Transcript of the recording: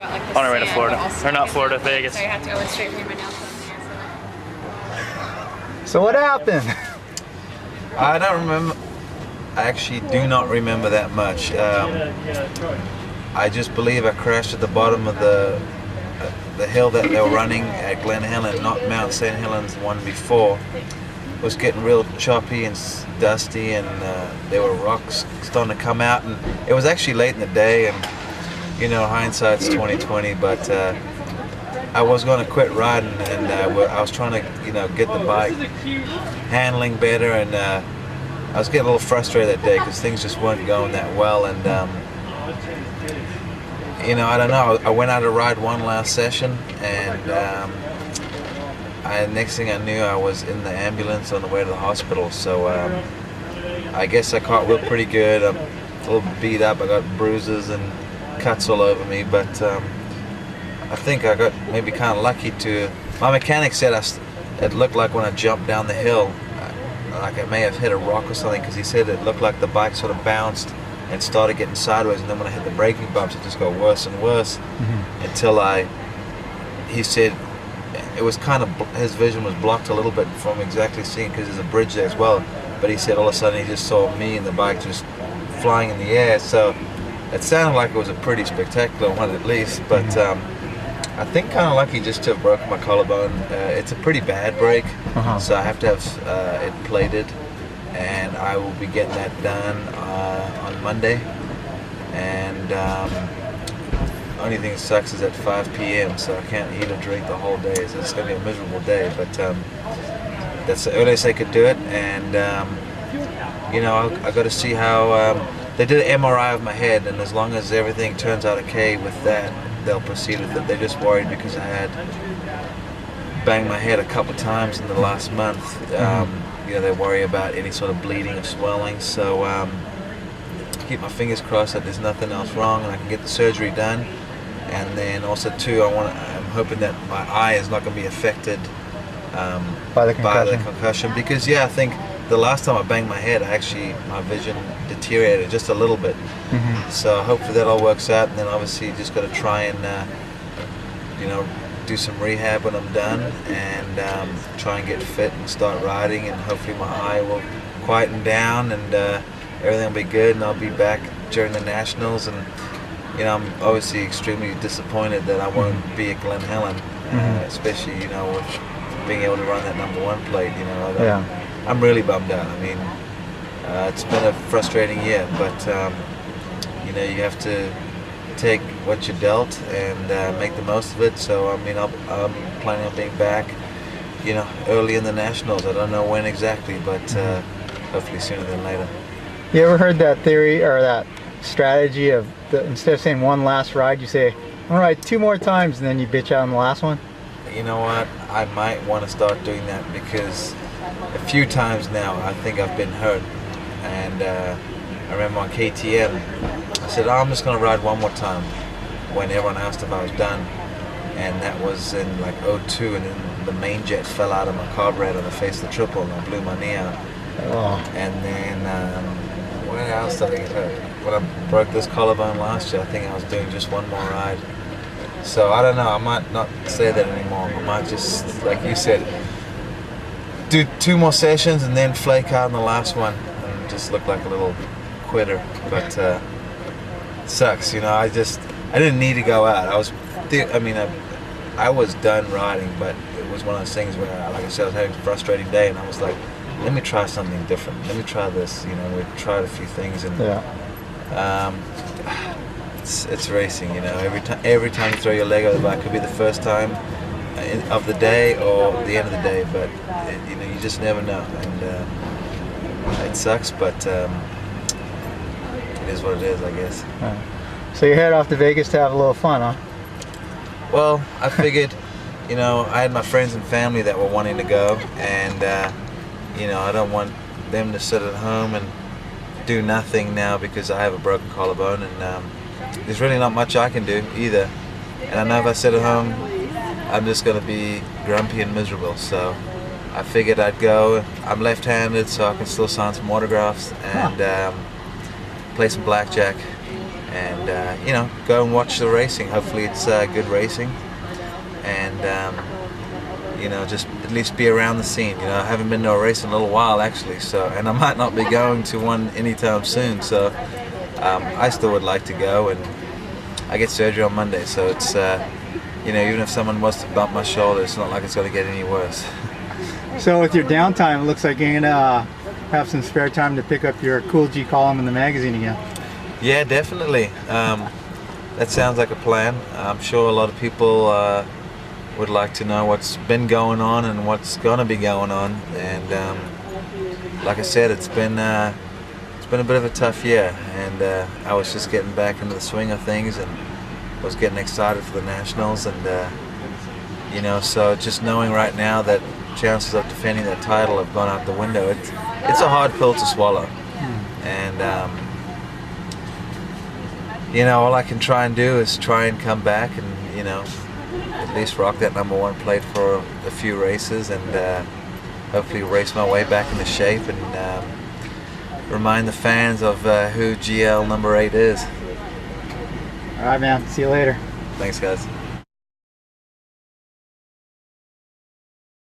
Like On our way to sand, Florida. also Or not Florida, like, Vegas. So I have to go and straighten my nails down here. So what happened? I don't remember. I actually do not remember that much. I just believe I crashed at the bottom of the hill that they were running at Glen Helen, not Mount St. Helens, the one before. It was getting real choppy and dusty, and there were rocks starting to come out. And it was actually late in the day, and you know, hindsight's 20/20. But I was going to quit riding, and I was trying to, you know, get the bike handling better, and I was getting a little frustrated that day because things just weren't going that well. And you know, I don't know. I went out to ride one last session, and next thing I knew, I was in the ambulance on the way to the hospital. So I guess I cartwheeled pretty good. I'm a little beat up. I got bruises and cuts all over me, but I think I got maybe kind of lucky to. My mechanic said it looked like when I jumped down the hill, like I may have hit a rock or something, because he said it looked like the bike sort of bounced and started getting sideways, and then when I hit the braking bumps, it just got worse and worse until he said it was kind of, his vision was blocked a little bit from exactly seeing, because there's a bridge there as well, but he said all of a sudden he just saw me and the bike just flying in the air. So it sounded like it was a pretty spectacular one at least, but I think kind of lucky just to have broken my collarbone. It's a pretty bad break, so I have to have it plated, and I will be getting that done on Monday. And only thing that sucks is at 5 p.m. so I can't eat or drink the whole day, so it's going to be a miserable day, but that's the earliest I could do it. And you know, I got to see how they did an MRI of my head, and as long as everything turns out okay with that, they'll proceed with it. They're just worried because I had banged my head a couple of times in the last month. You know, they worry about any sort of bleeding or swelling, so keep my fingers crossed that there's nothing else wrong and I can get the surgery done. And then also too, I'm hoping that my eye is not going to be affected by the concussion, because yeah, I think the last time I banged my head, my vision deteriorated just a little bit. So hopefully that all works out, and then obviously you just got to try and you know, do some rehab when I'm done, and try and get fit and start riding, and hopefully my eye will quieten down, and everything will be good, and I'll be back during the Nationals. And you know, I'm obviously extremely disappointed that I won't be at Glen Helen, especially, you know, with being able to run that #1 plate. You know, I'm really bummed out. I mean, it's been a frustrating year, but you know, you have to take what you're dealt and make the most of it. So I mean, I'm planning on being back, you know, early in the Nationals. I don't know when exactly, but hopefully sooner than later. You ever heard that theory or that strategy of instead of saying one last ride, you say, I'm gonna ride 2 more times, and then you bitch out on the last one? You know what? I might want to start doing that, because a few times now I think I've been hurt, and I remember on KTM I said, oh, I'm just going to ride 1 more time when everyone asked if I was done, and that was in like '02, and then the main jet fell out of my carburetor on the face of the triple, and I blew my knee out. And then when else did I get hurt? When I broke this collarbone last year, I think I was doing just 1 more ride. So I don't know, I might not say that anymore. I might just, like you said, do 2 more sessions and then flake out in the last one and just look like a little quitter. But it sucks, you know. I didn't need to go out. I was done riding, but it was one of those things where, like I said, I was having a frustrating day, and I was like, let me try something different. Let me try this. You know, we tried a few things, and it's racing. You know, every time you throw your leg over the bike, could be the first time of the day or the end of the day, but you know, you just never know, and it sucks, but it is what it is, I guess. So you're headed off to Vegas to have a little fun, huh? Well, I figured, you know, I had my friends and family that were wanting to go, and you know, I don't want them to sit at home and do nothing now because I have a broken collarbone, and there's really not much I can do either. And I know if I sit at home, I'm just going to be grumpy and miserable. So I figured I'd go. I'm left-handed, so I can still sign some autographs and play some blackjack, and you know, go and watch the racing. Hopefully it's good racing, and you know, just at least be around the scene. You know, I haven't been to a race in a little while actually, so, and I might not be going to one anytime soon, so I still would like to go. And I get surgery on Monday, so it's you know, even if someone was to bump my shoulder, it's not like it's going to get any worse. So with your downtime, it looks like you're gonna have some spare time to pick up your Cool G column in the magazine again. Yeah, definitely. That sounds like a plan. I'm sure a lot of people would like to know what's been going on and what's going to be going on. And like I said, it's been a bit of a tough year, and I was just getting back into the swing of things and was getting excited for the Nationals, and you know, so just knowing right now that chances of defending that title have gone out the window, it's a hard pill to swallow. And you know, all I can try and do is try and come back and, you know, at least rock that #1 plate for a few races, and hopefully race my way back into shape, and remind the fans of who GL #8 is. All right, man. See you later. Thanks, guys.